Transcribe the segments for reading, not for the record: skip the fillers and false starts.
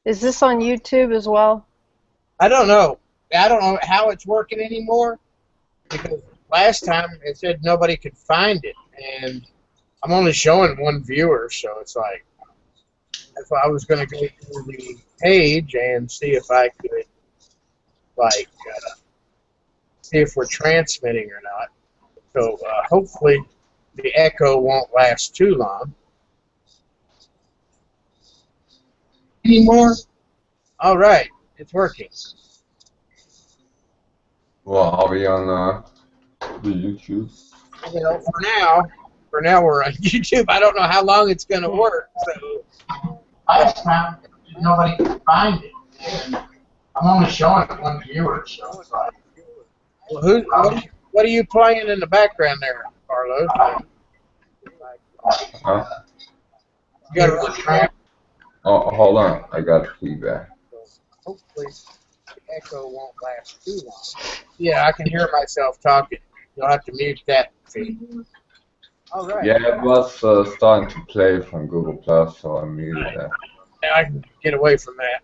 Is this on YouTube as well? I don't know. I don't know how it's working anymore because last time it said nobody could find it, and I'm only showing one viewer, so it's like if I was going to go to the page and see if I could like see if we're transmitting or not. So hopefully the echo won't last too long. Anymore? All right, it's working. Well, are we on the YouTube? You know, for now we're on YouTube. I don't know how long it's going to work. So last time nobody could find it, and I'm only showing one viewer. So it's like, well, what are you playing in the background there, Carlos? Huh? You got a tramp. Oh, hold on. I got feedback. Hopefully the echo won't last too long. Yeah, I can hear myself talking. You'll have to mute that feed. All right. Yeah, it was starting to play from Google Plus, so I muted that. I can get away from that.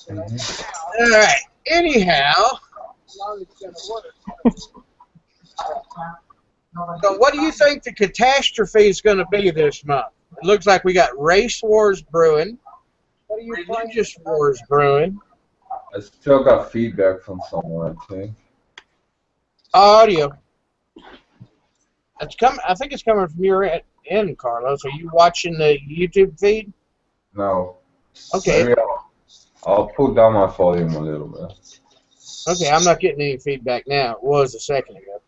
Mm-hmm. All right. Anyhow, as long as it's going to work. So what do you think the catastrophe is going to be this month? It looks like we got race wars brewing. What are you religious wars brewing? I still got feedback from someone, I think. Audio. It's I think it's coming from your end, Carlos. Are you watching the YouTube feed? No. Okay. Maybe I'll pull down my volume a little bit. Okay, I'm not getting any feedback now. It was a second ago.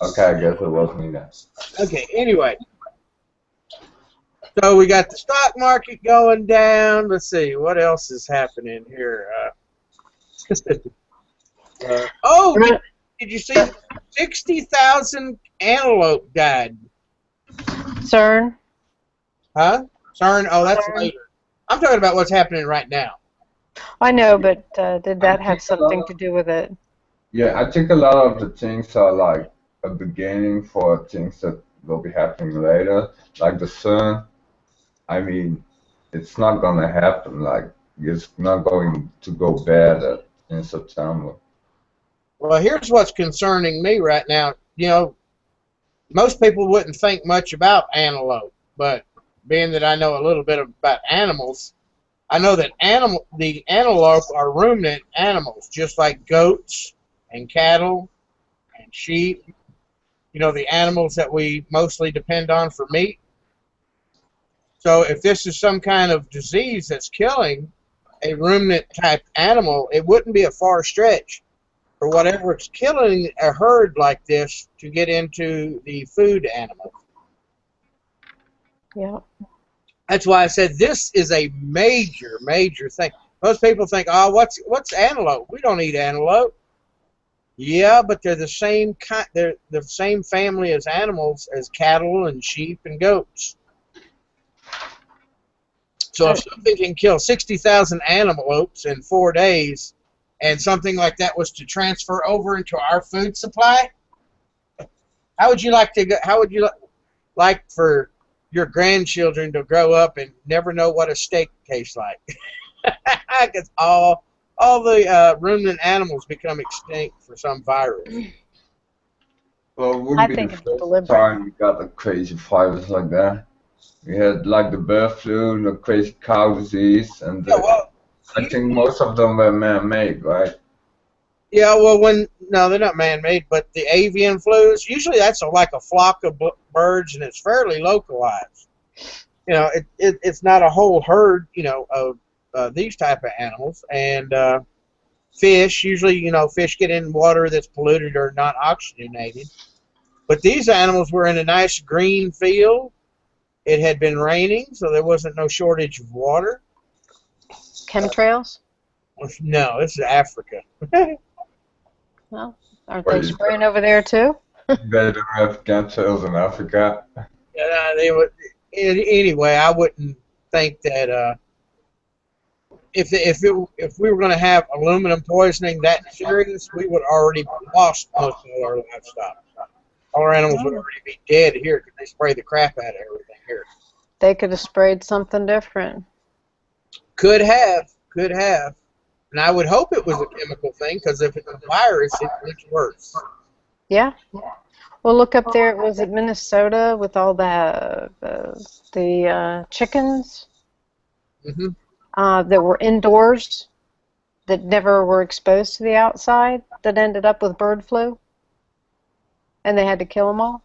Okay, I guess it was me then. Okay, anyway. So we got the stock market going down. Let's see, what else is happening here? Oh, did you see 60,000 antelope died? CERN? Huh? CERN? Oh, that's later. I'm talking about what's happening right now. I know, but did that have something to do with it? Yeah, I think a lot of the things are like a beginning for things that will be happening later. Like the sun, I mean, it's not gonna happen. Like, it's not going to go bad in September. Well, here's what's concerning me right now. You know, most people wouldn't think much about antelope, but being that I know a little bit about animals, I know that the antelope are ruminant animals, just like goats and cattle and sheep. You know, the animals that we mostly depend on for meat. So if this is some kind of disease that's killing a ruminant type animal, it wouldn't be a far stretch for whatever it's killing a herd like this to get into the food animal. Yeah. That's why I said this is a major, major thing. Most people think, oh, what's antelope? We don't eat antelope. Yeah, but they're the same kind. They're the same family as animals as cattle and sheep and goats. So if something can kill 60,000 antelopes in 4 days, and something like that was to transfer over into our food supply, how would you like to? How would you like for your grandchildren to grow up and never know what a steak tastes like? Because all the ruminant animals become extinct for some virus. Well, it wouldn't be the first time we got the crazy virus like that. We had like the bird flu, the crazy cow disease, and I think most of them were man-made, right? Yeah, well, no, they're not man-made, but the avian flus, usually that's like a flock of birds, and it's fairly localized. You know, it's not a whole herd, you know, of these type of animals. And fish, usually, you know, fish get in water that's polluted or not oxygenated. But these animals were in a nice green field. It had been raining, so there wasn't no shortage of water. Chemtrails? No, this is Africa. Well, aren't they spraying over there too? They don't have chemtrails in Africa. Yeah, they would. Anyway, I wouldn't think that if we were going to have aluminum poisoning that serious, we would already lost most of our livestock. All our animals would already be dead here because they spray the crap out of everything here. They could have sprayed something different. Could have. And I would hope it was a chemical thing, because if it's a virus, it's much worse. Yeah. Well, look up there. Was it Minnesota with all the chickens Hmm. that were indoors that never were exposed to the outside that ended up with bird flu, and they had to kill them all?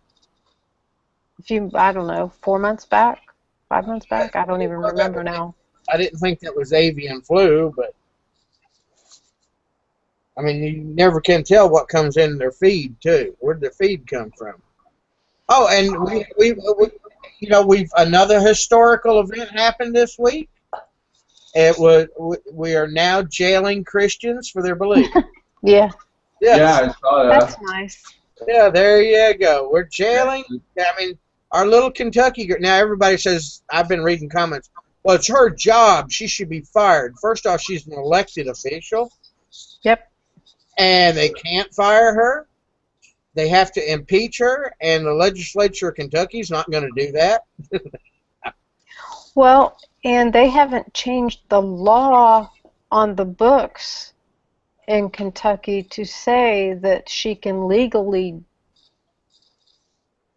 I don't know, 4 months back, 5 months back. I don't even remember now. I didn't think that was avian flu, but I mean, you never can tell what comes in their feed too. Where did their feed come from? Oh, and we've another historical event happened this week. We are now jailing Christians for their belief. Yeah, Yeah, Yes. I saw that's that. nice. Yeah, there you go. We're jailing. I mean, our little Kentucky girl. Now everybody says, I've been reading comments. Well, it's her job. She should be fired. First off, she's an elected official, Yep. and they can't fire her. They have to impeach her, and the legislature of Kentucky's not going to do that. Well, and they haven't changed the law on the books in Kentucky to say that she can legally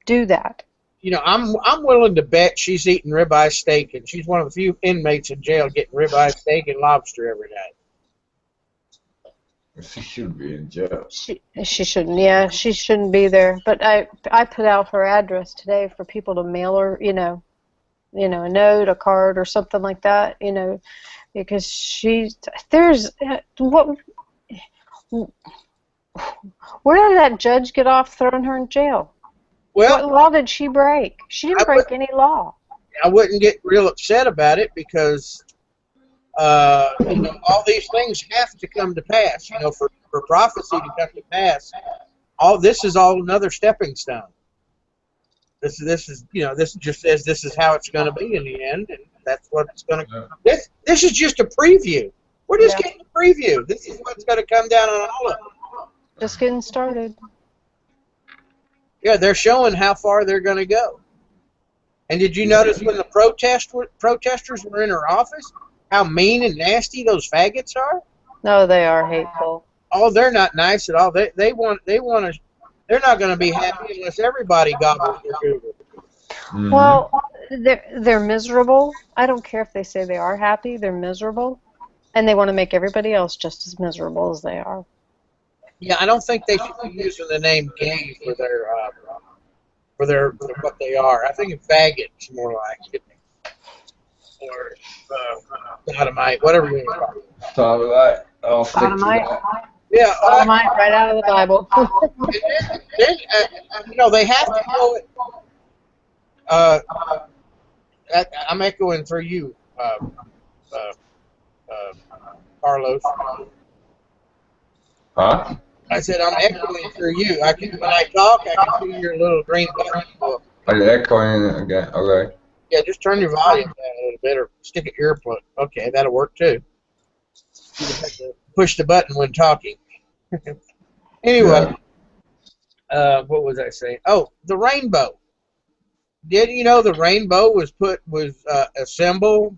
do that. You know, I'm willing to bet she's eating ribeye steak, and she's one of the few inmates in jail getting ribeye steak and lobster every day. She should be in jail. She shouldn't. Yeah, she shouldn't be there. But I put out her address today for people to mail her, a note, a card, or something like that, because where did that judge get off throwing her in jail? Well, What law did she break? She didn't break any law. I wouldn't get real upset about it, because all these things have to come to pass. For prophecy to come to pass, this is all another stepping stone. This just says this is how it's going to be in the end, and that's what it's going to. This is just a preview. We're just getting a preview. This is what's going to come down on all of them. Just getting started. Yeah, they're showing how far they're going to go. And did you notice when the protesters were in her office, how mean and nasty those faggots are? No, they are hateful. Oh, they're not nice at all. They want to. They're not going to be happy unless everybody gobbles their Google. Mhm. Well, they're miserable. I don't care if they say they are happy. They're miserable, and they want to make everybody else just as miserable as they are. Yeah, I don't think they should be using the name gay for what they are. I think faggots more like it, or sodomite, whatever you want to call it. Sodomite. I'll stick to Sodomite. that. Yeah, Sodomite, right out of the Bible. then they have to go. I'm echoing for you, Carlos. Huh? I said I'm echoing for you. When I talk, I can see your little green button. Are you echoing again? Okay. Yeah, just turn your volume down a little bit, or stick an earplug. Okay, that'll work too. You just have to push the button when talking. Anyway, what was I saying? Oh, the rainbow. Did you know the rainbow was a symbol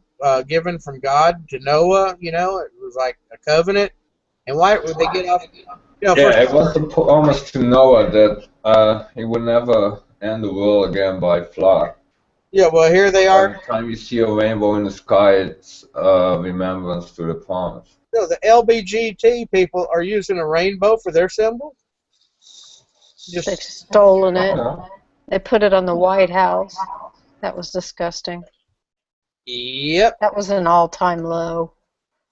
given from God to Noah? It was like a covenant. And why would they get off? Yeah, it was a promise to Noah that he would never end the world again by flood. Yeah, well, here they are. Every time you see a rainbow in the sky, it's remembrance to the promise. So the LBGT people are using a rainbow for their symbol? They've stolen it. Yeah. They put it on the White House. That was disgusting. Yep. That was an all-time low.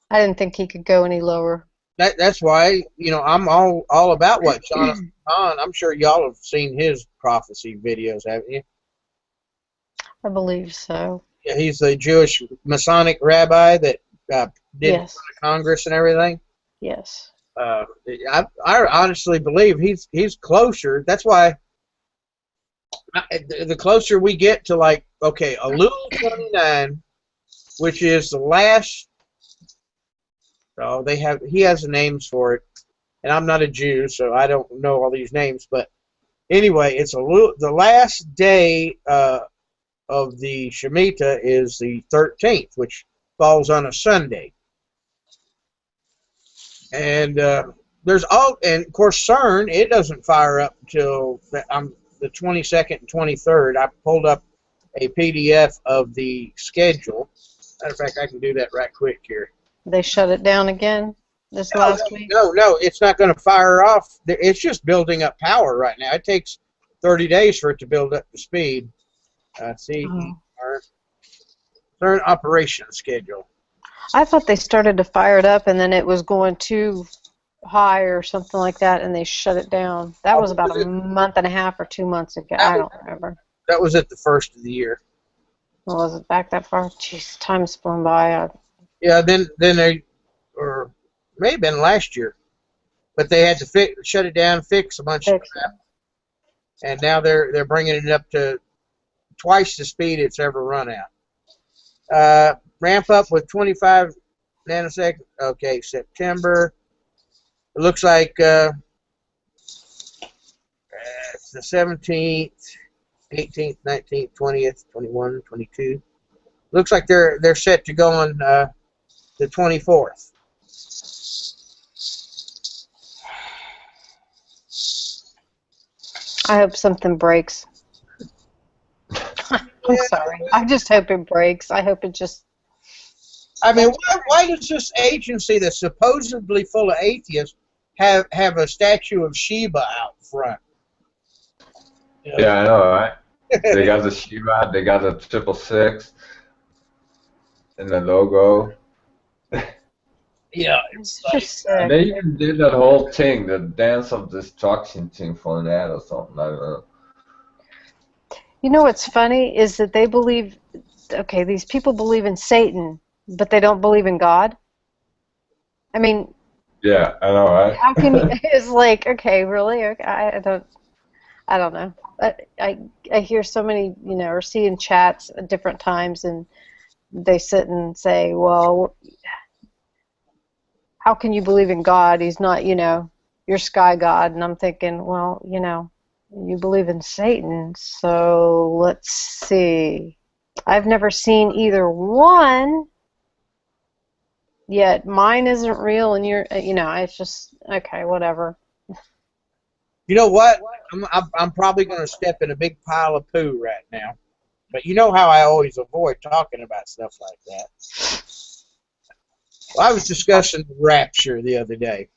I didn't think he could go any lower. That's why, I'm all about what Jonathan Kahn. I'm sure y'all have seen his prophecy videos, haven't you? I believe so. Yeah, he's the Jewish Masonic rabbi that did Yes. Congress and everything. Yes. I honestly believe he's closer. That's why the closer we get to Elul 29, which is the last. Oh, he has the names for it, and I'm not a Jew, so I don't know all these names. But anyway, it's the last day of the Shemitah is the 13th, which falls on a Sunday. And and of course CERN, it doesn't fire up until the 22nd and 23rd. I pulled up a PDF of the schedule. Matter of fact, I can do that right quick here. They shut it down again this No, last week? no, it's not going to fire off. It's just building up power right now. It takes 30 days for it to build up to speed. CERN operation schedule. I thought they started to fire it up and then it was going too high or something like that and they shut it down. That was about a month and a half or 2 months ago. I don't remember. That was at the first of the year. Well, was it back that far? Jeez, time's flown by. Yeah, then they, or may have been last year, but they had to shut it down, fix a bunch of crap, and now they're bringing it up to twice the speed it's ever run at. Ramp up with 25 nanoseconds. Okay, September. It looks like it's the 17th, 18th, 19th, 20th, 21, 22. Looks like they're set to go on the 24th. I hope something breaks. I'm sorry. I just hope it breaks. I hope it just... I mean, why does this agency that's supposedly full of atheists have a statue of Shiva out front? You know? Yeah, I know, right? They got the Shiva, they got the 666, and the logo. Yeah, It's just And they even did that whole thing, the Dance of Destruction thing for an ad or something. I don't know. You know what's funny is that they believe, okay, these people believe in Satan, but they don't believe in God. I mean, Yeah, I know, right? how can you? It's like, okay, really? Okay, I don't know. I hear so many, or see in chats at different times, and they sit and say, well, how can you believe in God? He's not, your sky god. And I'm thinking, well, you believe in Satan, so let's see. I've never seen either one, yet mine isn't real, and it's just, okay, whatever. You know what? I'm probably going to step in a big pile of poo right now. But you know how I always avoid talking about stuff like that. Well, I was discussing the rapture the other day.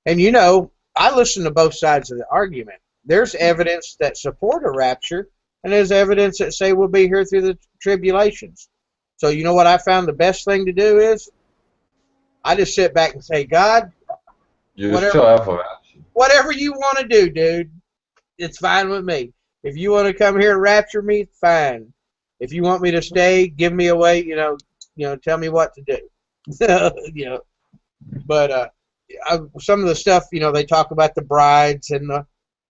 And I listen to both sides of the argument. There's evidence that support a rapture, and there's evidence that say we'll be here through the tribulations. So you know what I found the best thing to do is? I just sit back and say, God, You still have a rapture. whatever you want to do, dude, it's fine with me. If you want to come here and rapture me, fine. If you want me to stay, give me a way, tell me what to do. But some of the stuff, they talk about the brides and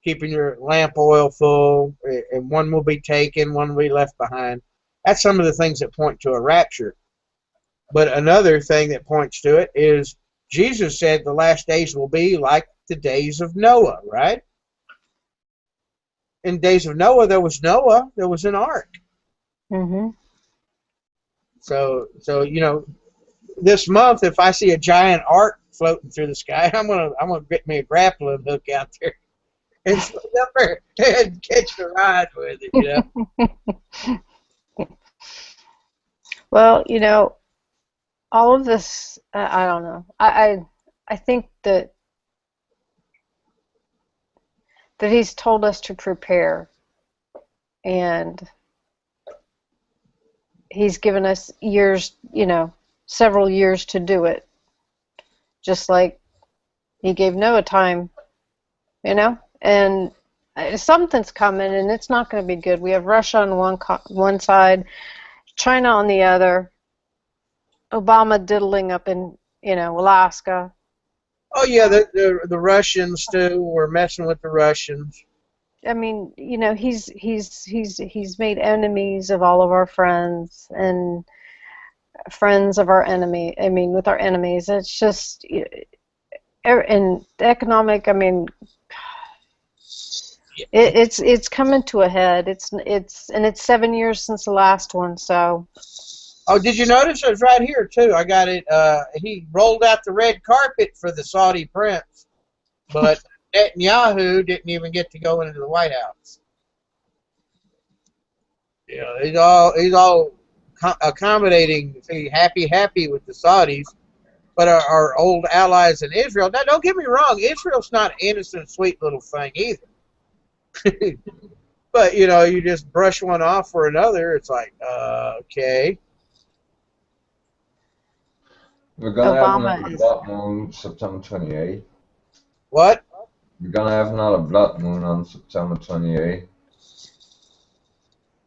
keeping your lamp oil full, and one will be taken, one will be left behind. That's some of the things that point to a rapture. But another thing that points to it is Jesus said the last days will be like the days of Noah, right? In the days of Noah, there was an ark. Mm-hmm. So this month, if I see a giant ark floating through the sky, I'm gonna get me a grappling hook out there and swing up there and catch a ride with it. Well, all of this, I don't know. I think that he's told us to prepare, and he's given us years, several years to do it, just like he gave Noah time, and something's coming, and it's not going to be good. We have Russia on one side, China on the other, Obama diddling up in, Alaska. Oh yeah, the Russians too. We're messing with the Russians. I mean, he's made enemies of all of our friends and friends of our enemy. I mean, with our enemies, it's just in economic. I mean, it's coming to a head. It's 7 years since the last one, so Oh, did you notice it was right here too? I got it. He rolled out the red carpet for the Saudi prince, but Netanyahu didn't even get to go into the White House. You know, he's all accommodating, see, happy with the Saudis, but our old allies in Israel. Now, don't get me wrong, Israel's not an innocent, sweet little thing either. But you know, you just brush one off for another. It's like, okay, We're gonna have Obama another is. blood moon September 28th. what? We're gonna have another blood moon on September 28th.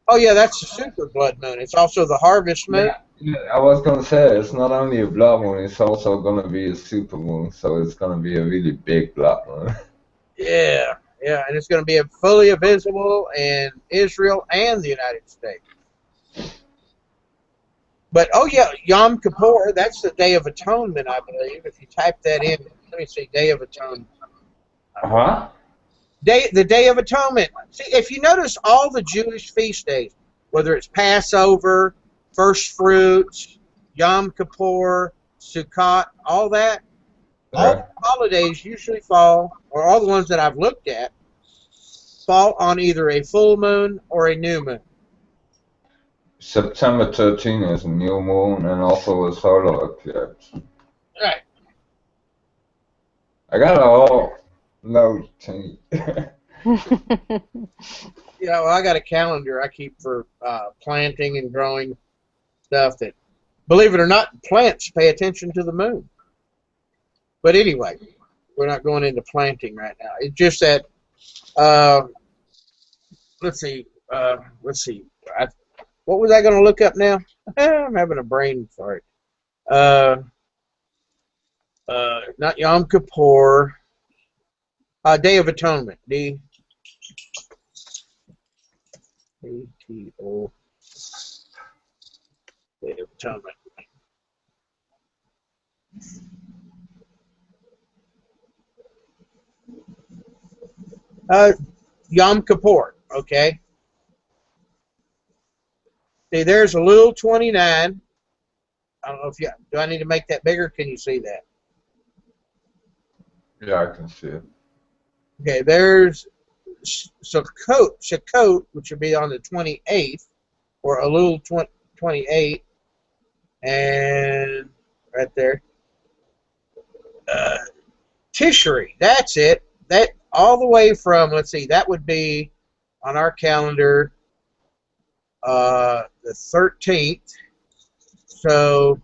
Oh yeah, that's the super blood moon. It's also the harvest moon. Yeah, I was gonna say it's not only a blood moon, it's also gonna be a super moon, so it's gonna be a really big blood moon. Yeah, yeah, and it's going to be fully visible in Israel and the United States. But oh yeah, Yom Kippur, that's the Day of Atonement, I believe. If you type that in, let me see, Day of Atonement. Huh? The Day of Atonement. See, if you notice all the Jewish feast days, whether it's Passover, First Fruits, Yom Kippur, Sukkot, all that, all Okay. the holidays usually fall, or all the ones that I've looked at, fall on either a full moon or a new moon. September 13th is a new moon and also a solar eclipse. Right. I got it all noted. Yeah, well, I got a calendar I keep for planting and growing stuff that, believe it or not, plants pay attention to the moon. But anyway, we're not going into planting right now. It's just that, uh, let's see, let's see. What was I going to look up now? I'm having a brain fart. Uh, not Yom Kippur. Day of Atonement. D-A-T-O. Day of Atonement. Yom Kippur. Okay. See, there's a little 29. I don't know if you do. I need to make that bigger. Can you see that? Yeah, I can see it. Okay. There's Sukkot, which would be on the 28th, or a little 28, and right there. Uh, Tishri. That's it. That all the way from. Let's see. That would be on our calendar the 13th. So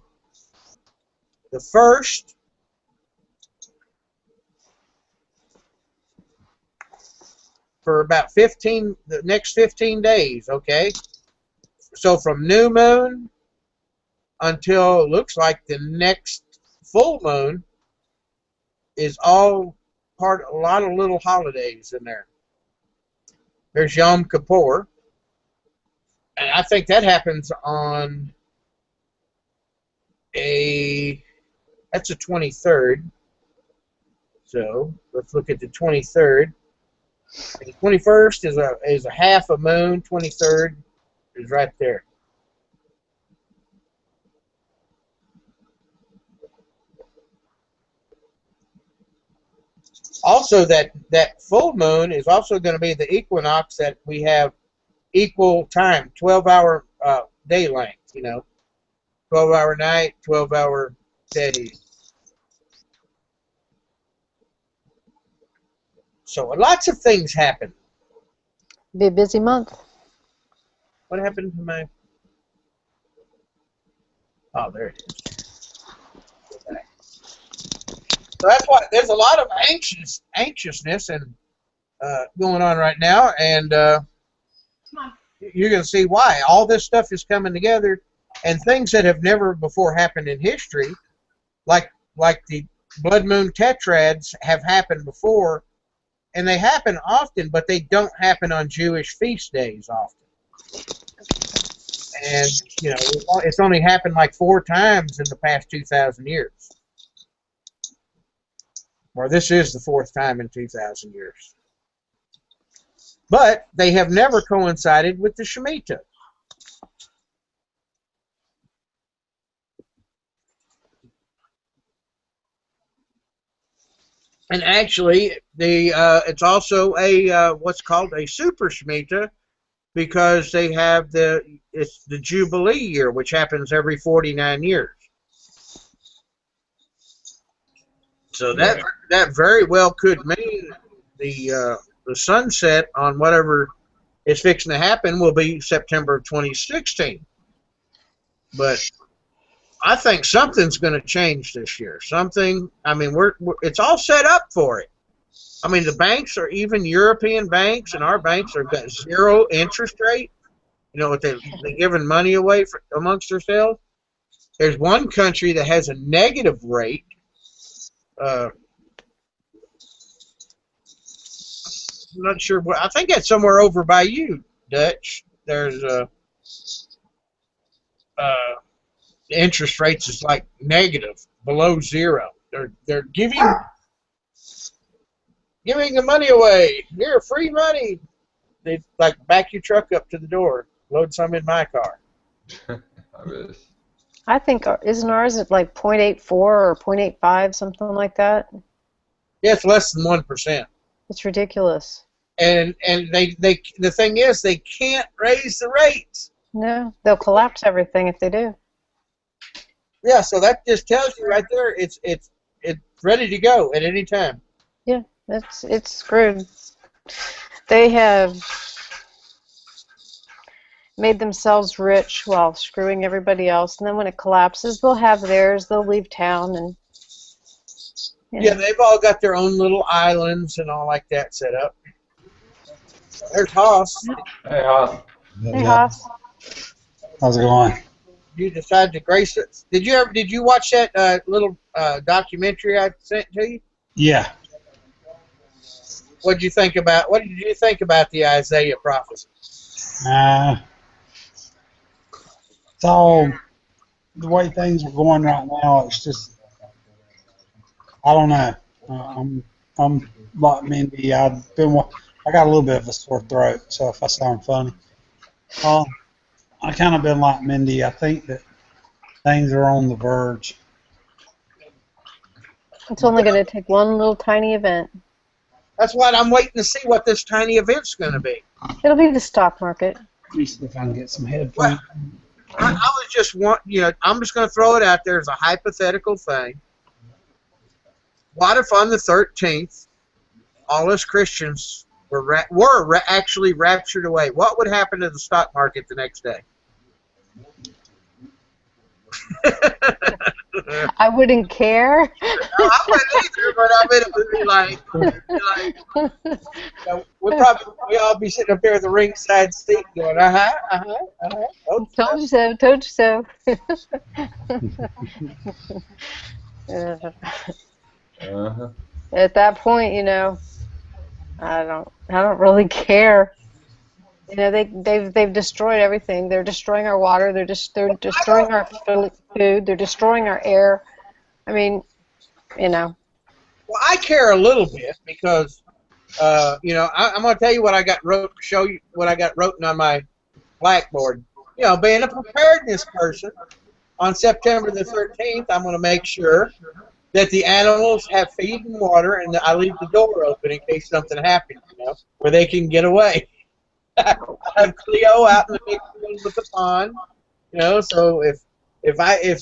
the first for about the next 15 days, okay? So from new moon until it looks like the next full moon is all a lot of little holidays in there. There's Yom Kippur. And I think that happens on that's the 23rd. So let's look at the 23rd. The 21st is a half a moon. 23rd is right there. Also, that full moon is also going to be the equinox that we have equal time, 12-hour day length. 12-hour night, 12-hour day. So lots of things happen. Be a busy month. What happened to my? Oh, there it is. So that's why there's a lot of anxiousness and going on right now, and you're going to see why. All this stuff is coming together, and things that have never before happened in history, like the blood moon tetrads, have happened before, and they happen often, but they don't happen on Jewish feast days often. And it's only happened like 4 times in the past 2,000 years. Or this is the 4th time in 2,000 years. But they have never coincided with the Shemitah. And actually, it's also a what's called a super Shemitah because they have it's the Jubilee year, which happens every 49 years. So Yeah. that very well could mean the sunset on whatever is fixing to happen will be September of 2016. But I think something's going to change this year. Something. I mean, it's all set up for it. I mean, the banks are even European banks, and our banks are got zero interest rate. You know what they're giving money away amongst themselves. There's one country that has a negative rate. I'm not sure what. I think that's somewhere over by you, Dutch. There's uh, the interest rates is like negative, below zero. They're giving the money away. Here, free money. They like back your truck up to the door, load some in my car. I wish. I think, isn't ours at like 0.84 or 0.85, something like that? Yeah, it's less than 1%. It's ridiculous. And they the thing is they can't raise the rates. No, they'll collapse everything if they do. Yeah, so that just tells you right there it's ready to go at any time. Yeah, it's screwed. They have made themselves rich while screwing everybody else, and then when it collapses, they'll have theirs. They'll leave town, and yeah, they've all got their own little islands and all like that set up. There's Haas. Hey, Haas. Hey, Haas. How's it going? You decided to grace it. Did you watch that little documentary I sent to you? Yeah. What did you think about the Isaiah prophecy? It's all the way things are going right now. It's just, I don't know. I'm like Mindy. I got a little bit of a sore throat, so if I sound funny, I kind of been like Mindy. I think that things are on the verge. It's only going to take one little tiny event. That's what I'm waiting to see what this tiny event's going to be. It'll be the stock market. Let me see if I can get some headphones. I was just I'm just going to throw it out there as a hypothetical thing. What if on the 13th, all us Christians were actually raptured away? What would happen to the stock market the next day? I wouldn't care. No, I wouldn't either, but I mean, it would be like we all be sitting up there at the ringside seat going, oh, Told you so. Told you so. At that point, I don't really care. They've destroyed everything. They're destroying our water. They're destroying our food. They're destroying our air. I mean, Well, I care a little bit because, I'm going to tell you what I got show you what I got written on my blackboard. Being a preparedness person, on September the 13th, I'm going to make sure that the animals have feed and water, and I leave the door open in case something happens, where they can get away. I have Cleo out in the big field with the pond, so if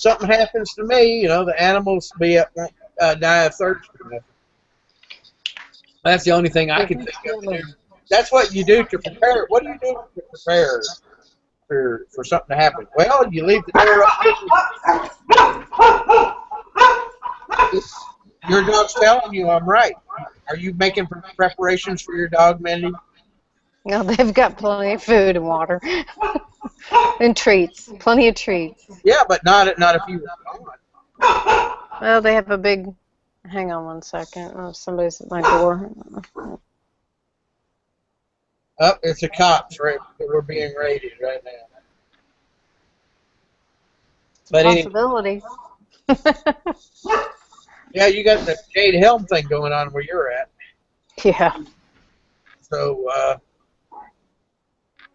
something happens to me, the animals die of thirst. That's the only thing I can think of to do. That's what you do to prepare. What do you do to prepare for something to happen? Well, you leave the door open. Your dog's telling you I'm right. Are you making preparations for your dog, Mindy? no, they've got plenty of food and water and treats. Plenty of treats. Yeah, but not if you were gone. Well, they have a big. Hang on one second. Oh, somebody's at my door. Oh, it's the cops, right? We're being raided right now. But Possibility. yeah, you got the Jade Helm thing going on where you're at. Yeah. So,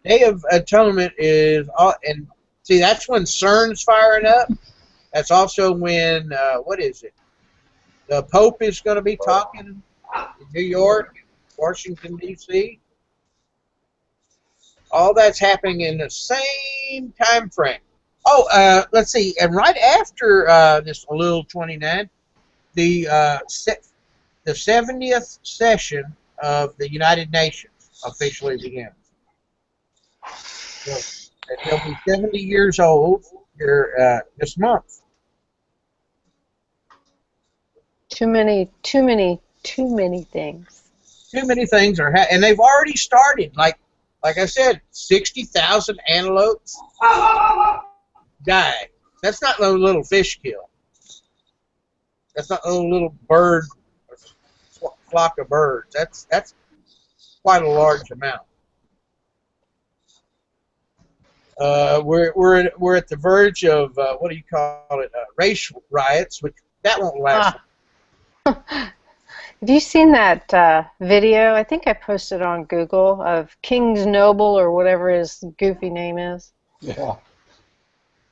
Day of Atonement is, and see, that's when CERN's firing up. That's also when, what is it? The Pope is going to be talking in New York, Washington, D.C. All that's happening in the same time frame. Oh, let's see. And right after this Elul 29, the the 70th session of the United Nations officially begins. So they'll be 70 years old here this month. Too many, too many, too many things. Too many things are, and they've already started. Like I said, 60,000 antelopes died. That's not no little fish kill. That's not no little bird, flock of birds. That's quite a large amount. We're at the verge of what do you call it? Race riots, which that won't last. Have you seen that video? I think I posted on Google of King's Noble or whatever his goofy name is. Yeah.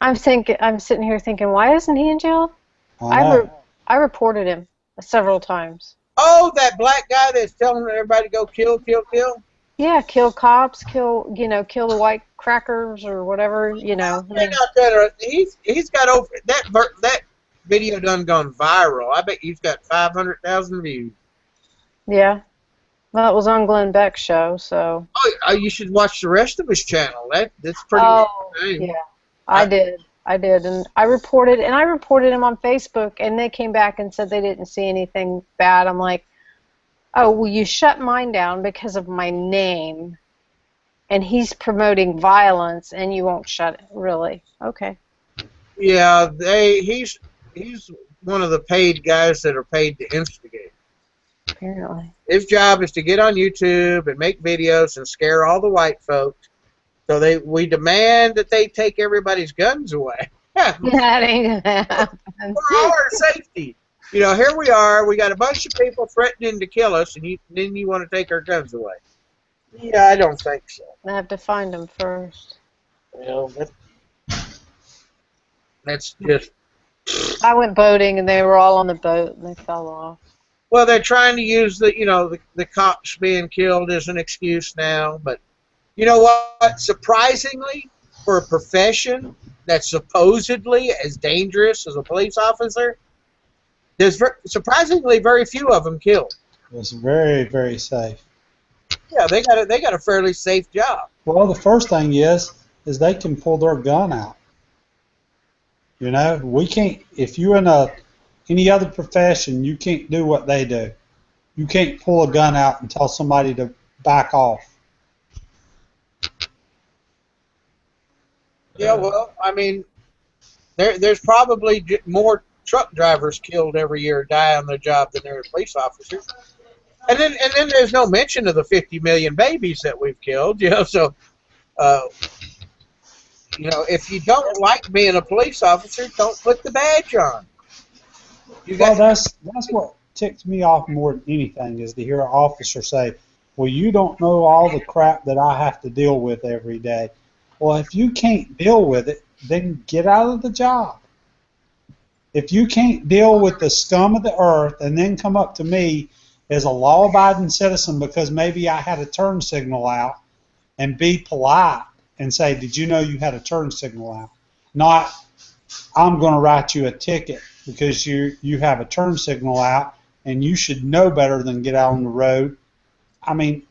I'm sitting here thinking, why isn't he in jail? I reported him several times. Oh, that black guy that's telling everybody to go kill, kill, kill. Yeah, kill cops, kill the white crackers or whatever, He's got over that video done gone viral. I bet he's got 500,000 views. Yeah. Well, it was on Glenn Beck's show, so. Oh, you should watch the rest of his channel. That's pretty. Yeah, I did, and I reported him on Facebook, and they came back and said they didn't see anything bad. I'm like, oh, well, you shut mine down because of my name, and he's promoting violence, and you won't shut it. Really? Okay. Yeah, he's one of the paid guys that are paid to instigate. Apparently. His job is to get on YouTube and make videos and scare all the white folks. So we demand that they take everybody's guns away. That ain't gonna happen. For our safety. Here we are. We got a bunch of people threatening to kill us, and then you want to take our guns away. Yeah, I don't think so. I have to find them first. That's just. I went boating, and they were all on the boat, and they fell off. Well, they're trying to use the cops being killed as an excuse now, but you know what? Surprisingly, for a profession that's supposedly as dangerous as a police officer, there's surprisingly very few of them killed. It was very, very safe. Yeah, they got a fairly safe job. Well, the first thing is they can pull their gun out. We can't. If you're in any other profession, you can't do what they do. You can't pull a gun out and tell somebody to back off. Yeah, well, I mean, there's probably more truck drivers killed every year die on the job than there are police officers. And then there's no mention of the 50 million babies that we've killed. So if you don't like being a police officer, don't put the badge on. Well, that's what ticks me off more than anything is to hear an officer say, well, you don't know all the crap that I have to deal with every day. Well, if you can't deal with it, then get out of the job. If you can't deal with the scum of the earth and then come up to me as a law-abiding citizen because maybe I had a turn signal out and be polite and say, did you know you had a turn signal out? Not, I'm going to write you a ticket because you have a turn signal out and you should know better than get out on the road. I mean,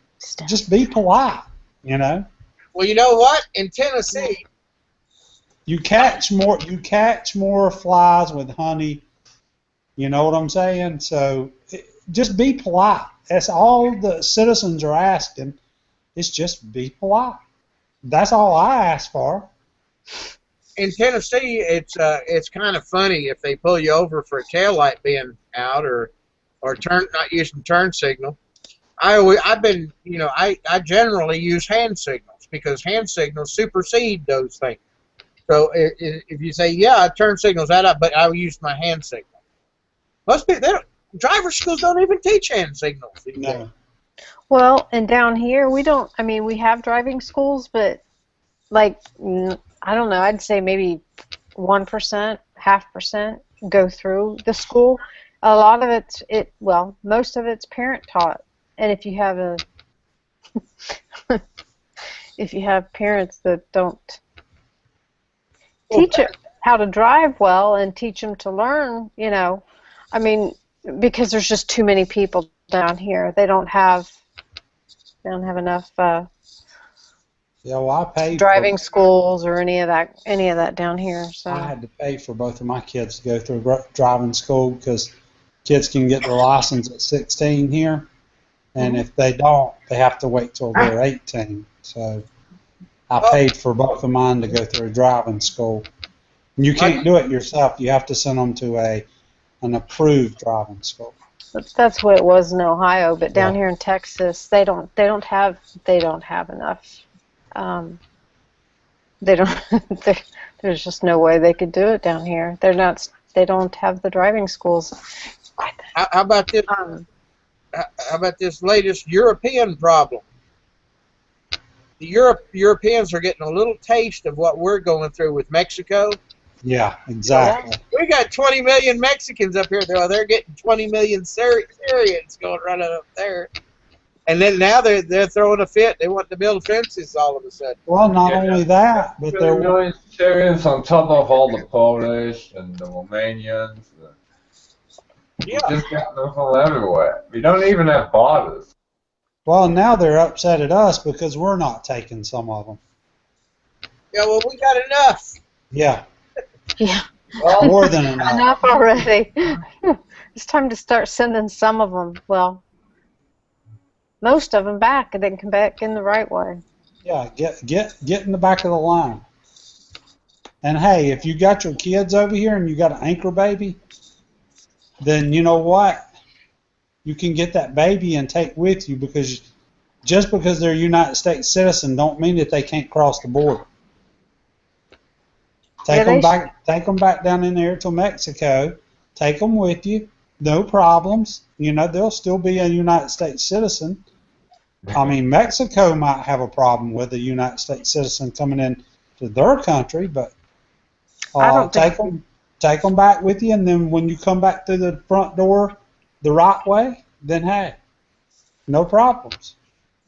just be polite, Well, you know what? In Tennessee, you catch more flies with honey. You know what I'm saying? So just be polite. That's all the citizens are asking. Is just be polite. That's all I ask for. In Tennessee, it's kind of funny if they pull you over for a taillight being out or not using turn signal. I generally use hand signals because hand signals supersede those things. So if you say, yeah, turn signals that up, but I will use my hand signal. Most people, driver schools don't even teach hand signals. No. Well, and down here we don't. I mean, we have driving schools, but I don't know. I'd say maybe 1%, 0.5% go through the school, A lot of well, most of it's parent taught. And if you have parents that don't Well, teach it how to drive well and teach them to learn, I mean, because there's just too many people down here. They don't have enough Yeah, well, I paid for. driving schools or any of that down here. I So had to pay for both of my kids to go through driving school because kids can get their license at 16 here, and mhm. if they don't, they have to wait till they're 18. So I well, paid for both of mine to go through driving school. And you my, can't do it yourself. You have to send them to an approved driving school. that's what it was in Ohio. But down Yeah. here in Texas, they don't have enough. Um, they don't. There's just no way they could do it down here. They don't have the driving schools. how about this? Um, How about this latest European problem? The Europeans are getting a little taste of what we're going through with Mexico. Yeah, You know, exactly. we got 20 million Mexicans up here. They're getting 20 million Syrians going running up there. And then now they're throwing a fit. They want to build fences all of a sudden. Well, not Yeah, only that, but 20 million Syrians on top of all the Polish and the Romanians. We Yeah. just got them from everywhere. We don't even have borders. well, now they're upset at us because we're not taking some of them. Yeah, well, we got enough. Yeah, yeah, Well, more than enough. enough already. It's time to start sending some of them. Well, most of them back, and they can come back in the right way. Yeah, get in the back of the line. And hey, if you got your kids over here and you got an anchor baby, then you know what? You can get that baby and take with you because just because they're a United States citizen don't mean that they can't cross the border. Yeah, Take them back down in there to Mexico. Take them with you. No problems. They'll still be a United States citizen. I mean, Mexico might have a problem with a United States citizen coming in to their country, but I don't think. take them back with you, and then when you come back through the front door the right way, then hey, no problems.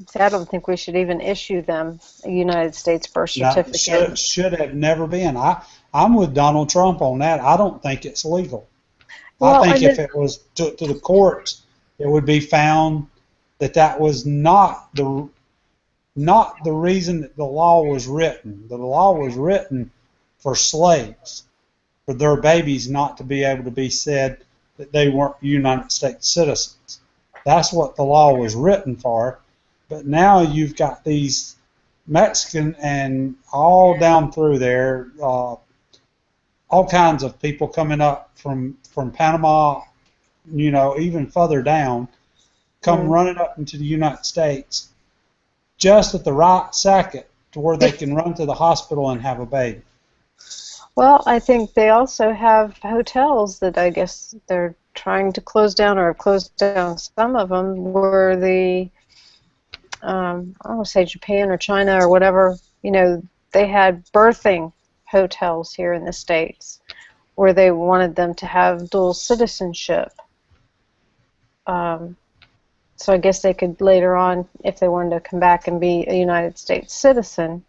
See, I don't think we should even issue them a United States birth No, certificate. should have never been. I'm with Donald Trump on that. I don't think it's legal. I Well, think and if then, it was to the courts, it would be found that was not the reason that the law was written. The law was written for slaves, for their babies not to be able to be said that they weren't United States citizens. That's what the law was written for. But now you've got these Mexican and all down through there, all kinds of people coming up from Panama, even further down, come running up into the United States just at the right second to where they can run to the hospital and have a baby. well, I think they also have hotels that I guess they're trying to close down or have closed down some of them where I don't want to say Japan or China or whatever, they had birthing hotels here in the States where they wanted them to have dual citizenship. Um, so I guess they could later on, if they wanted to come back and be a United States citizen,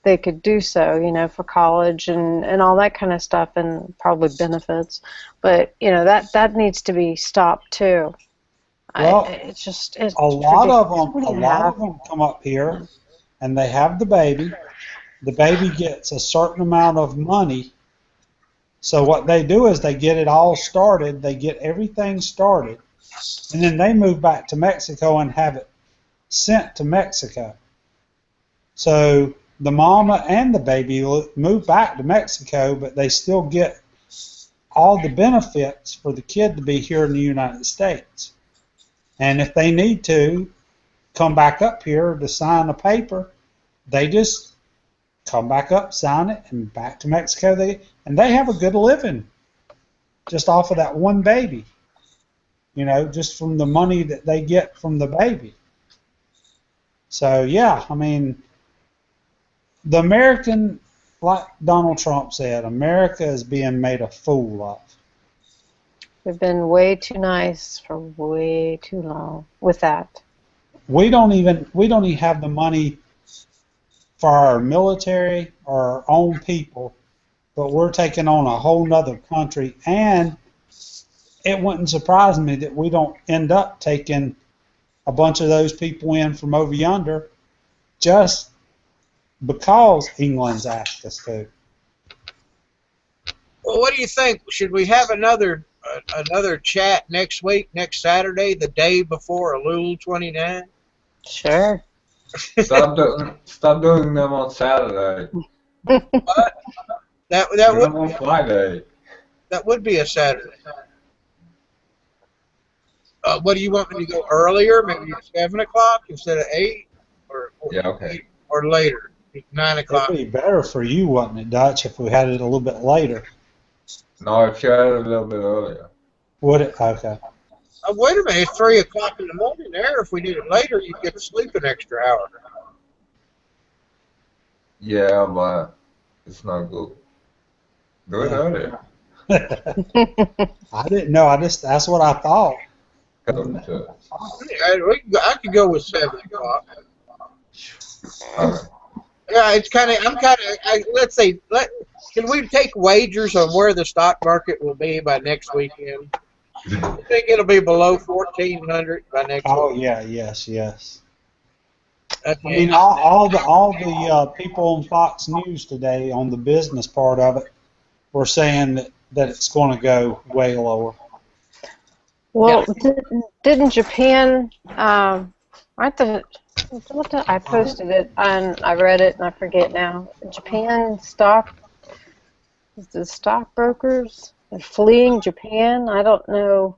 they could do so, for college and all that kind of stuff and probably benefits. But, that needs to be stopped too. Well, It's a lot of them, ridiculous. What do you have? come up here, and they have the baby. The baby gets a certain amount of money. So what they do is they get it all started. They get everything started, and then they move back to Mexico and have it sent to Mexico. So the mama and the baby move back to Mexico, but they still get all the benefits for the kid to be here in the United States. And if they need to come back up here to sign a paper, they just come back up, sign it, and back to Mexico. They have a good living just off of that one baby, just from the money that they get from the baby. So, yeah, I mean, the American, like Donald Trump said, America is being made a fool of. We've been way too nice for way too long with that. We don't even have the money for our military or our own people, but we're taking on a whole nother country, and it wouldn't surprise me that we don't end up taking a bunch of those people in from over yonder just because England's asked us to. Well, what do you think? Should we have another chat next week, next Saturday, the day before Elul 29? Sure. Stop doing them on Saturday. But Do them on Friday. that would be a Saturday. What do you want me to go earlier? Maybe 7 o'clock instead of 8, Yeah, okay. or later, 9 o'clock. It'd be better for you, wouldn't it, Dutch, if we had it a little bit later? No, if you had it a little bit earlier. Would it? Okay. Wait a minute, it's 3 o'clock in the morning there. If we did it later, you'd get to sleep an extra hour. Yeah, but it's not good. Do it earlier. I didn't know. That's what I thought. I could go with 7 o'clock. Okay. Yeah, let's say, can we take wagers on where the stock market will be by next weekend? I think it'll be below 1,400 by next Oh week. yeah, yes. Okay. I mean, all the people on Fox News today on the business part of it were saying that it's going to go way lower. Well, didn't Japan? I posted it and I read it and I forget now. Japan the stockbrokers are fleeing Japan. I don't know.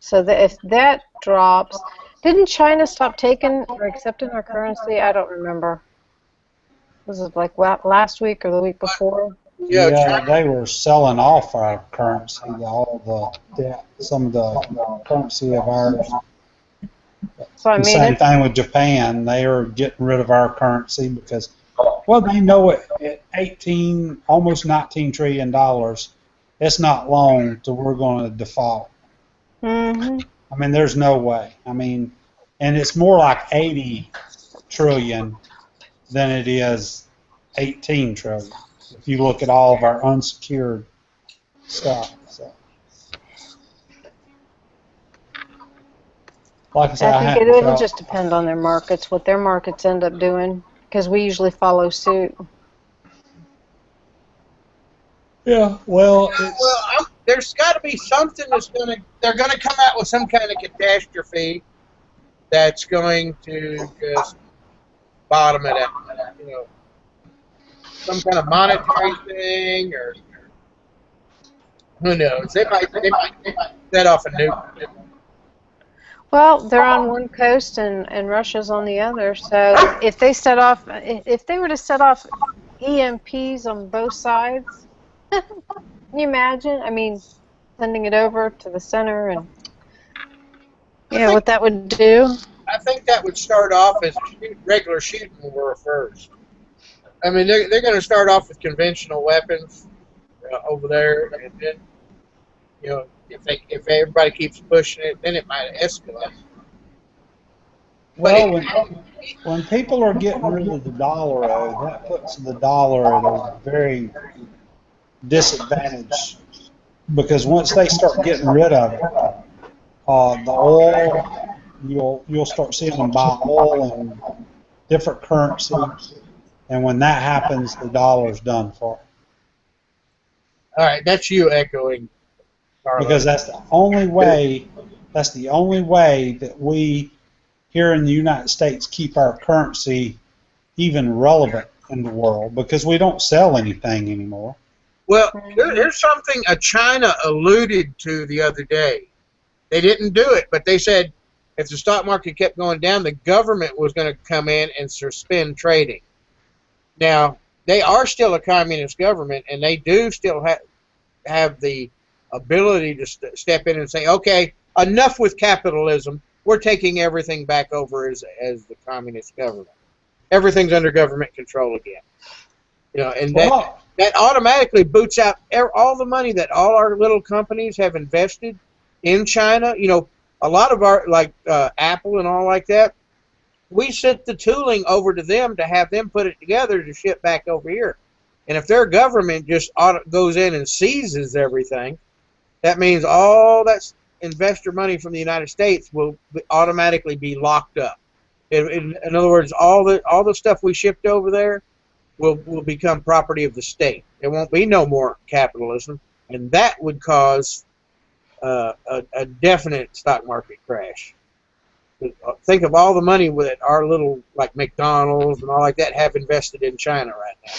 So if that drops, didn't China stop taking or accepting our currency? I don't remember. Was it like last week or the week before? Yeah, they were selling off our currency, some of the currency of ours. So I mean, same thing with Japan. They are getting rid of our currency because, well, they know it at almost $19 trillion. It's not long till we're going to default. Mm-hmm. I mean, there's no way. I mean, and it's more like 80 trillion than it is 18 trillion. If you look at all of our unsecured stuff. So. Like I said, I think it'll just depend on their markets, what their markets end up doing, because we usually follow suit. Yeah, well, there's got to be something they're going to come out with some kind of catastrophe that's going to just bottom it out. You know, some kind of monetary thing, or who knows? They might set off a nuke. Well, they're on one coast and Russia's on the other. So if they were to set off EMPs on both sides, can you imagine? I mean, sending it over to the center and what that would do. I think that would start off as regular shooting war first. I mean, they're going to start off with conventional weapons over there, and then if everybody keeps pushing it, then it might escalate. Well, when people are getting rid of the dollar, that puts the dollar at a very disadvantage because once they start getting rid of it, the oil, you'll start seeing them buy oil and different currencies. And when that happens, the dollar's done for. All right, that's you echoing, Carla. Because that's the only way. That's the only way that we here in the United States keep our currency even relevant in the world. Because we don't sell anything anymore. Well, here's something China alluded to the other day. They didn't do it, but they said if the stock market kept going down, the government was going to come in and suspend trading. Now, they are still a communist government, and they do still have the ability to step in and say, okay, enough with capitalism. We're taking everything back over as the communist government. Everything's under government control again. And that automatically boots out all the money that all our little companies have invested in China. You know, a lot of our, like Apple and all like that, we sent the tooling over to them to have them put it together to ship back over here. And if their government just goes in and seizes everything, that means all that investor money from the United States will automatically be locked up. In other words, all the stuff we shipped over there will become property of the state. There won't be no more capitalism, and that would cause a definite stock market crash. Think of all the money that our little, like McDonald's and all like that, have invested in China right now.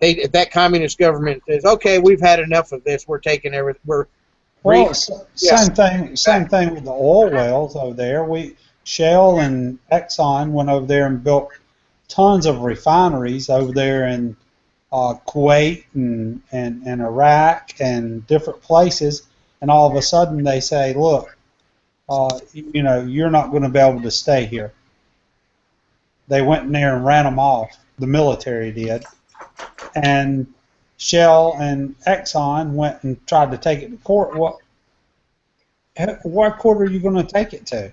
If that communist government says, okay, we've had enough of this, we're taking everything, same thing with the oil wells over there. Shell and Exxon went over there and built tons of refineries over there in Kuwait and Iraq and different places, and all of a sudden they say, look, you're not going to be able to stay here. They went in there and ran them off. The military did. And Shell and Exxon went and tried to take it to court. What court are you going to take it to?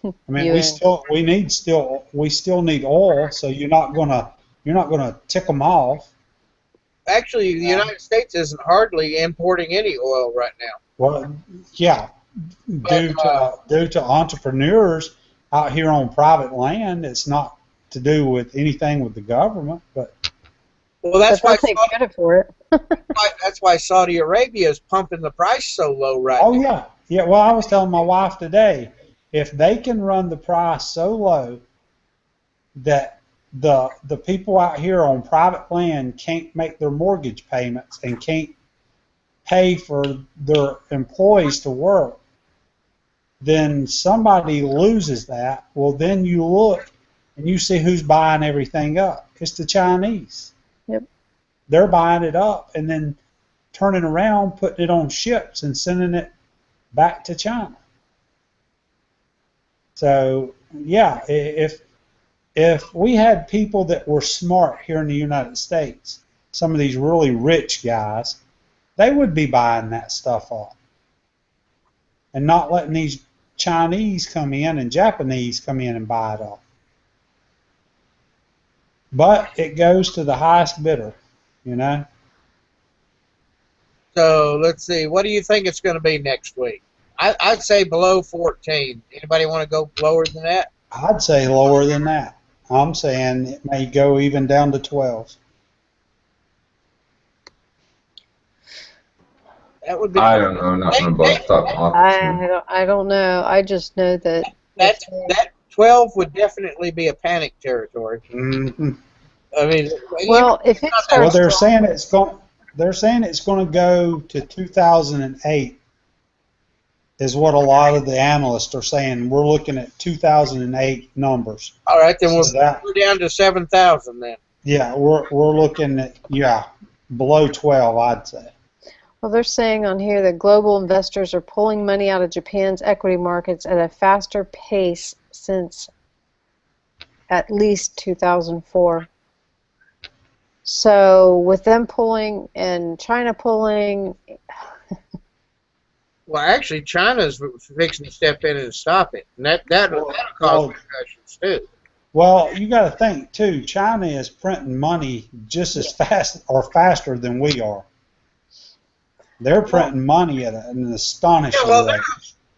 I mean, we still need oil, so you're not gonna tick them off. Actually, the United States isn't hardly importing any oil right now. Well, yeah, due to entrepreneurs out here on private land. It's not to do with anything with the government, but. Well, that's why take credit for it. That's why Saudi Arabia is pumping the price so low right now. Oh yeah. Well, I was telling my wife today, if they can run the price so low that the people out here on private land can't make their mortgage payments and can't pay for their employees to work, then somebody loses that. Well, then you look and you see who's buying everything up. It's the Chinese. Yep. They're buying it up and then turning around, putting it on ships and sending it back to China. So, yeah, if we had people that were smart here in the United States, some of these really rich guys, they would be buying that stuff up and not letting these Chinese come in and Japanese come in and buy it up. But it goes to the highest bidder, you know. So let's see. What do you think it's going to be next week? I'd say below 14. Anybody want to go lower than that? I'd say lower than that. I'm saying it may go even down to 12. That would be. I don't know nothing about stock markets. I don't know. I just know that that 12 would definitely be a panic territory. Mm-hmm. I mean, well, if it starts, well, they're saying it's going. They're saying it's going to go to 2008. Is what a lot of the analysts are saying. We're looking at 2008 numbers. All right, then we're down to 7,000 then. Yeah, we're looking at below 12, I'd say. Well, they're saying on here that global investors are pulling money out of Japan's equity markets at a faster pace since at least 2004. So with them pulling and China pulling. Well, actually, China's fixing to step in and stop it, and that'll cause repercussions too. Well, you got to think too. China is printing money just as fast or faster than we are. They're printing money at an astonishing rate.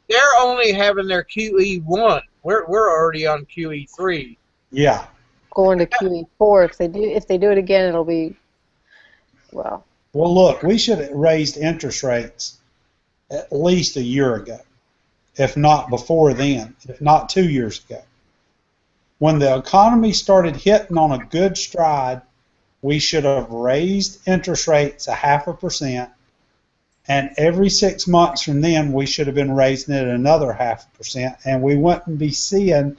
They're only having their QE1. We're already on QE3. Yeah. Going to QE4. If they do it again, it'll be well. Well, look, we should have raised interest rates at least a year ago, if not before then, if not 2 years ago. When the economy started hitting on a good stride, we should have raised interest rates 0.5%, and every 6 months from then, we should have been raising it another 0.5%, and we wouldn't be seeing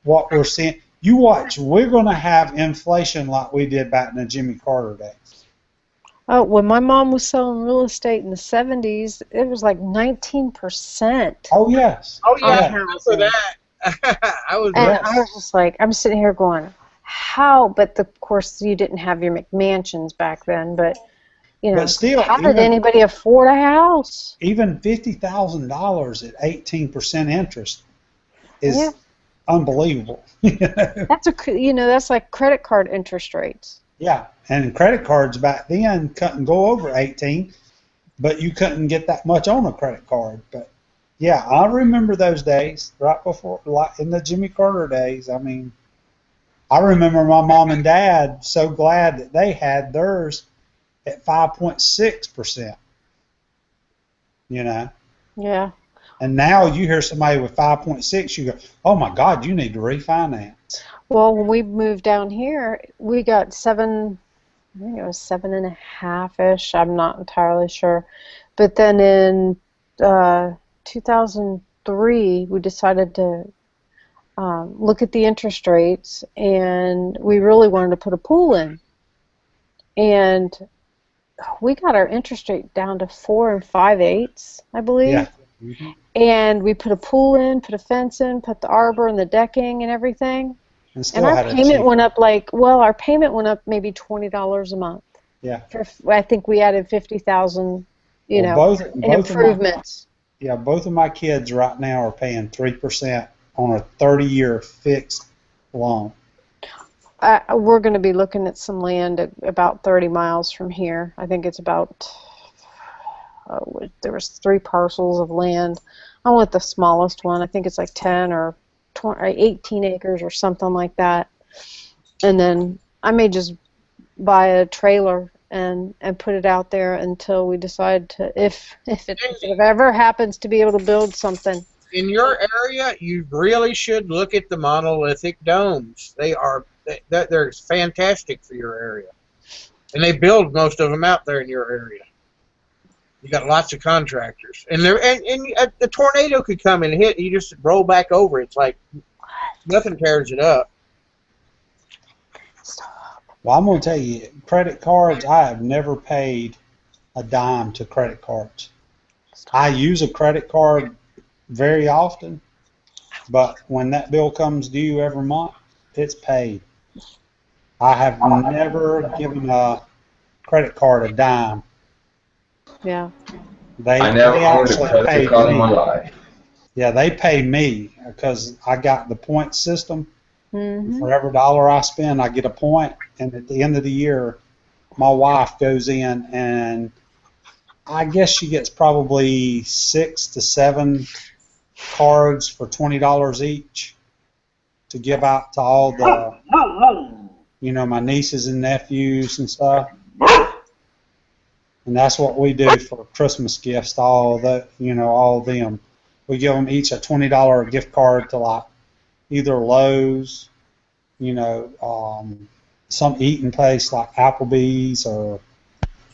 what we're seeing. You watch, we're going to have inflation like we did back in the Jimmy Carter days. Oh, when my mom was selling real estate in the 70s, it was like 19%. Oh, yes. Oh, yeah, I remember that. I was just like, I'm sitting here going, how, but of course you didn't have your McMansions back then, but But still, how did anybody afford a house? even $50,000 at 18% interest Yeah, is unbelievable. that's like credit card interest rates. Yeah, and credit cards back then couldn't go over 18, but you couldn't get that much on a credit card. But yeah, I remember those days right before, like in the Jimmy Carter days. I mean, I remember my mom and dad so glad that they had theirs at 5.6%, you know. Yeah. And now you hear somebody with 5.6, you go, oh my God, you need to refinance. Well, when we moved down here, we got I think it was 7.5-ish. I'm not entirely sure. But then in 2003, we decided to look at the interest rates, and we really wanted to put a pool in. And we got our interest rate down to 4 5/8, I Yeah. believe. Hmm. And we put a pool in, put a fence in, put the arbor and the decking and everything. And And still our had a payment cheap. went up our payment went up maybe $20 a month. Yeah. I think we added 50,000, Well, in both of my improvements. Yeah, both of my kids right now are paying 3% on a 30-year fixed loan. We're going to be looking at some land at about 30 miles from here. I think it's about, there was 3 parcels of land. I want the smallest one. I think it's like 10 or 20, or 18 acres or something like that. And then I may just buy a trailer and put it out there until we decide to, if it ever happens to be able to build something. In your area, you really should look at the monolithic domes. They're fantastic for your area, and they build most of them out there in your area. You got lots of contractors, and the tornado could come and hit. You just roll back over. It's like nothing tears it up. Well, I'm going to tell you, credit cards, I have never paid a dime to credit cards. I use a credit card very often, but when that bill comes due every month, it's paid. I have never given a credit card a dime. Yeah. I never They owned a actually credit paid card in my me. life. Yeah, they pay me because I got the point system. Hmm. For every dollar I spend, I get a point, and at the end of the year, my wife goes in and I guess she gets probably 6 to 7 cards for $20 each to give out to all the, my nieces and nephews and stuff. And that's what we do for Christmas gifts to all of them. We give them each a $20 gift card to like either Lowe's, some eating place like Applebee's or,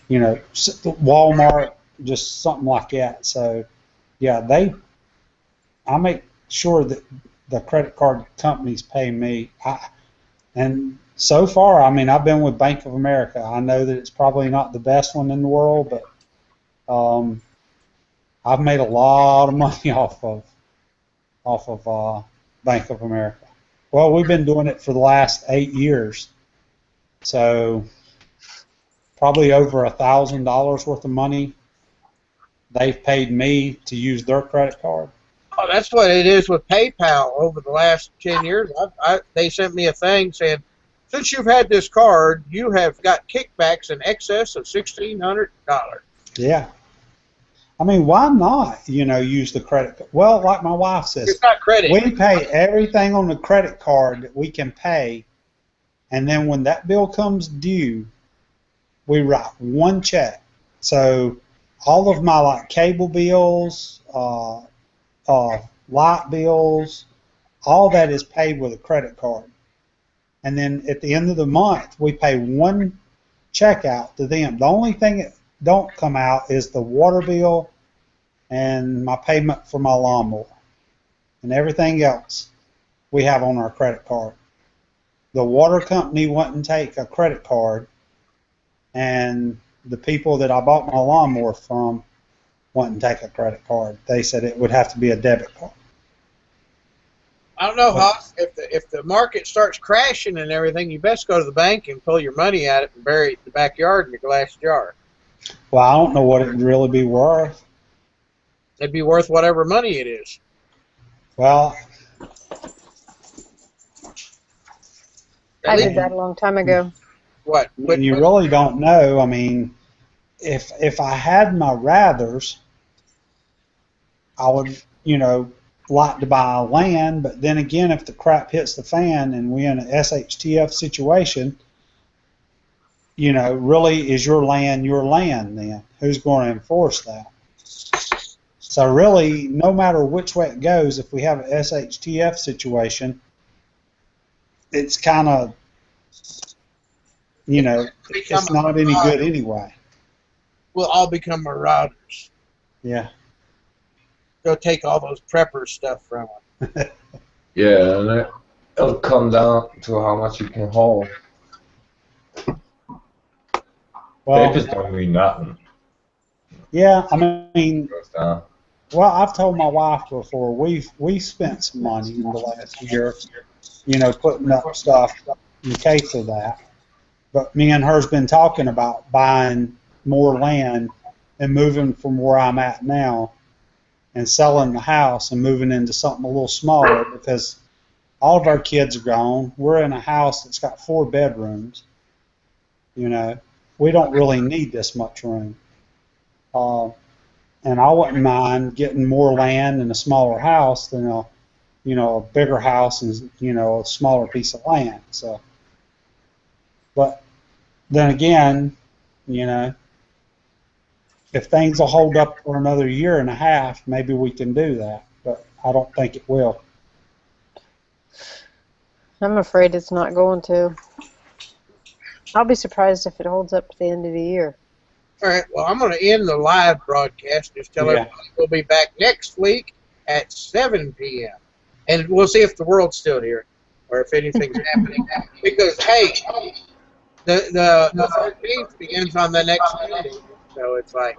Walmart, just something like that. So, yeah, I make sure that the credit card companies pay me. And so far, I mean, I've been with Bank of America. I know that it's probably not the best one in the world, but I've made a lot of money off of Bank of America. Well, we've been doing it for the last 8 years, so probably over $1,000 worth of money they've paid me to use their credit card. Oh, that's what it is with PayPal over the last 10 years. They sent me a thing saying, since you've had this card, you have got kickbacks in excess of $1,600. Yeah. I mean, why not, use the credit card? Well, like my wife says, It's not credit. we pay everything on the credit card that we can pay, and then when that bill comes due, we write one check. So all of my like cable bills, light bills, all that is paid with a credit card. And then at the end of the month, we pay one check out to them. The only thing that don't come out is the water bill and my payment for my lawnmower. And everything else we have on our credit card. The water company wouldn't take a credit card, and the people that I bought my lawnmower from wouldn't take a credit card. They said it would have to be a debit card. I don't know, Hoss. If the market starts crashing and everything, you best go to the bank and pull your money out of it and bury it in the backyard in a glass jar. Well, I don't know what it'd really be worth. It'd be worth whatever money it is. Well, At I least did that a long time ago. what? I mean, you really don't know. I mean, if I had my rathers, I would, like to buy land. But then again, if the crap hits the fan and we're in an SHTF situation, really is your land then? Who's going to enforce that? So really, no matter which way it goes, if we have an SHTF situation, it's kind of, it's not any good anyway. We'll all become marauders. Yeah. Go take all those prepper stuff from them. Yeah, and it'll come down to how much you can hold. Well, Papers don't mean nothing. yeah, I mean, Goes down. well, I've told my wife before, we've spent some money in the last year, putting up stuff in case of that. But me and her's been talking about buying more land and moving from where I'm at now and selling the house and moving into something a little smaller because all of our kids are gone. We're in a house that's got 4 bedrooms. We don't really need this much room. And I wouldn't mind getting more land in a smaller house than a bigger house and a smaller piece of land. So, but then again, if things will hold up for another year and a half, maybe we can do that. But I don't think it will. I'm afraid it's not going to. I'll be surprised if it holds up to the end of the year. All right. Well, I'm going to end the live broadcast. Just tell everybody we'll be back next week at 7 p.m. And we'll see if the world's still here or if anything's happening. Because, hey, the 13th begins on the next Sunday. So it's like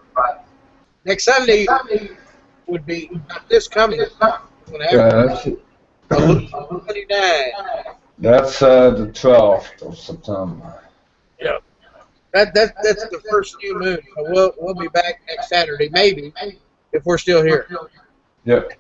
next Sunday would be not this coming. Yeah, that's the 12th of September. Yeah. That's the first new moon. So we'll be back next Saturday, maybe, if we're still here. Yep.